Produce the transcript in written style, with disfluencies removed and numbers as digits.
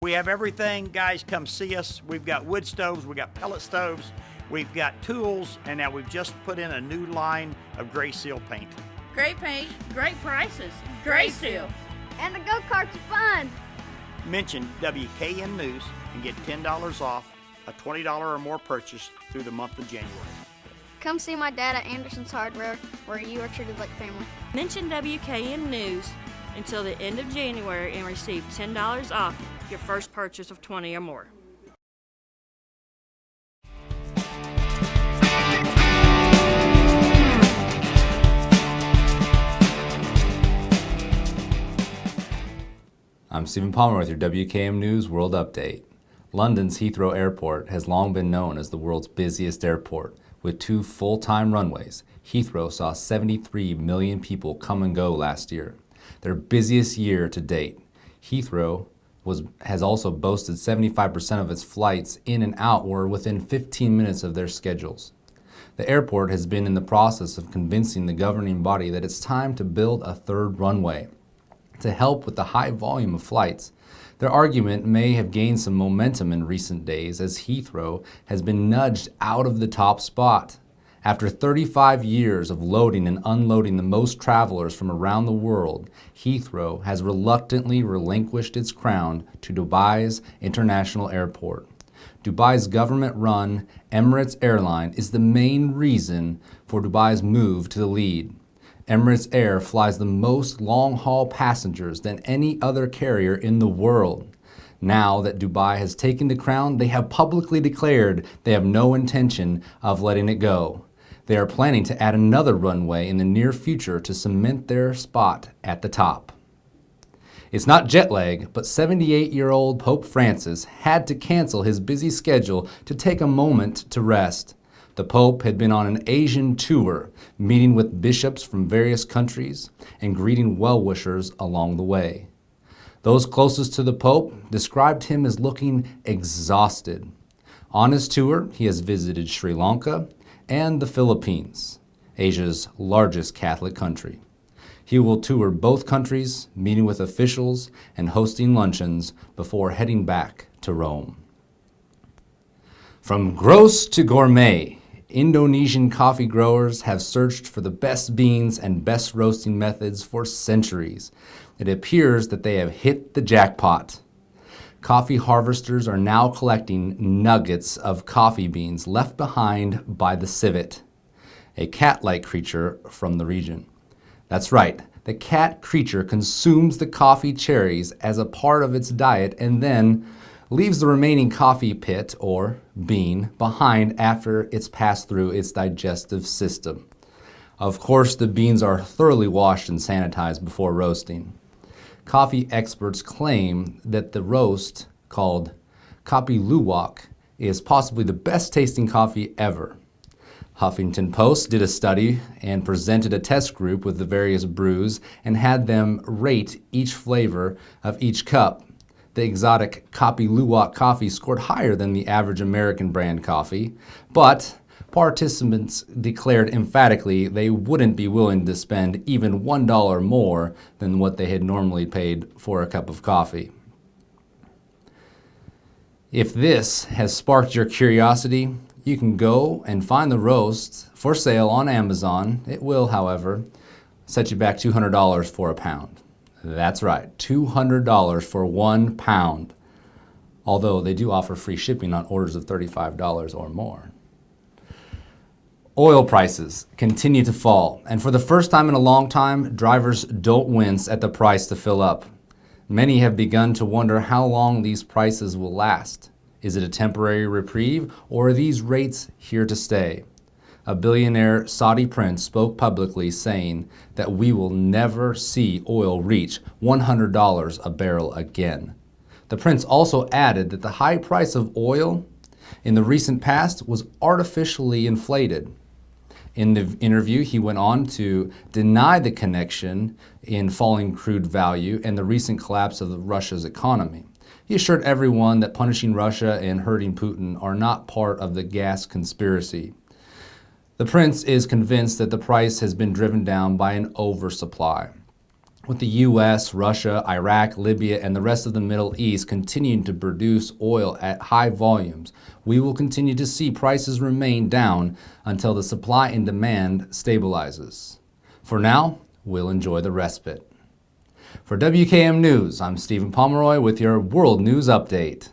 We have everything, guys. Come see us. We've got wood stoves, we've got pellet stoves, we've got tools, and now we've just put in a new line of Gray Seal paint. Great paint, great prices, Gray Seal. And the go-karts are fun. Mention WKN News and get $10 off a $20 or more purchase through the month of January. Come see my dad at Anderson's Hardware, where you are treated like family. Mention WKN News until the end of January and receive $10 off your first purchase of 20 or more. I'm Stephen Palmer with your WKM News World Update. London's Heathrow Airport has long been known as the world's busiest airport. With 2 full-time runways, Heathrow saw 73 million people come and go last year, their busiest year to date. Heathrow has also boasted 75% of its flights in and out were within 15 minutes of their schedules. The airport has been in the process of convincing the governing body that it's time to build a 3rd runway to help with the high volume of flights. Their argument may have gained some momentum in recent days as Heathrow has been nudged out of the top spot. After 35 years of loading and unloading the most travelers from around the world, Heathrow has reluctantly relinquished its crown to Dubai's International Airport. Dubai's government-run Emirates Airline is the main reason for Dubai's move to the lead. Emirates Air flies the most long-haul passengers than any other carrier in the world. Now that Dubai has taken the crown, they have publicly declared they have no intention of letting it go. They are planning to add another runway in the near future to cement their spot at the top. It's not jet lag, but 78-year-old Pope Francis had to cancel his busy schedule to take a moment to rest. The Pope had been on an Asian tour, meeting with bishops from various countries and greeting well-wishers along the way. Those closest to the Pope described him as looking exhausted. On his tour, he has visited Sri Lanka and the Philippines, Asia's largest Catholic country. He will tour both countries, meeting with officials and hosting luncheons before heading back to Rome. From gross to gourmet, Indonesian coffee growers have searched for the best beans and best roasting methods for centuries. It appears that they have hit the jackpot. Coffee harvesters are now collecting nuggets of coffee beans left behind by the civet, a cat-like creature from the region. That's right, the cat creature consumes the coffee cherries as a part of its diet and then leaves the remaining coffee pit or bean behind after it's passed through its digestive system. Of course, the beans are thoroughly washed and sanitized before roasting. Coffee experts claim that the roast, called Kopi Luwak, is possibly the best tasting coffee ever. Huffington Post did a study and presented a test group with the various brews and had them rate each flavor of each cup. The exotic Kopi Luwak coffee scored higher than the average American brand coffee, but participants declared emphatically they wouldn't be willing to spend even $1 more than what they had normally paid for a cup of coffee. If this has sparked your curiosity, you can go and find the roast for sale on Amazon. It will, however, set you back $200 for a pound. That's right, $200 for 1 pound. Although they do offer free shipping on orders of $35 or more. Oil prices continue to fall, and for the first time in a long time, drivers don't wince at the price to fill up. Many have begun to wonder how long these prices will last. Is it a temporary reprieve, or are these rates here to stay? A billionaire Saudi prince spoke publicly saying that we will never see oil reach $100 a barrel again. The prince also added that the high price of oil in the recent past was artificially inflated. In the interview, he went on to deny the connection in falling crude value and the recent collapse of Russia's economy. He assured everyone that punishing Russia and hurting Putin are not part of the gas conspiracy. The prince is convinced that the price has been driven down by an oversupply. With the US, Russia, Iraq, Libya, and the rest of the Middle East continuing to produce oil at high volumes, we will continue to see prices remain down until the supply and demand stabilizes. For now, we'll enjoy the respite. For WKM News, I'm Stephen Pomeroy with your World News Update.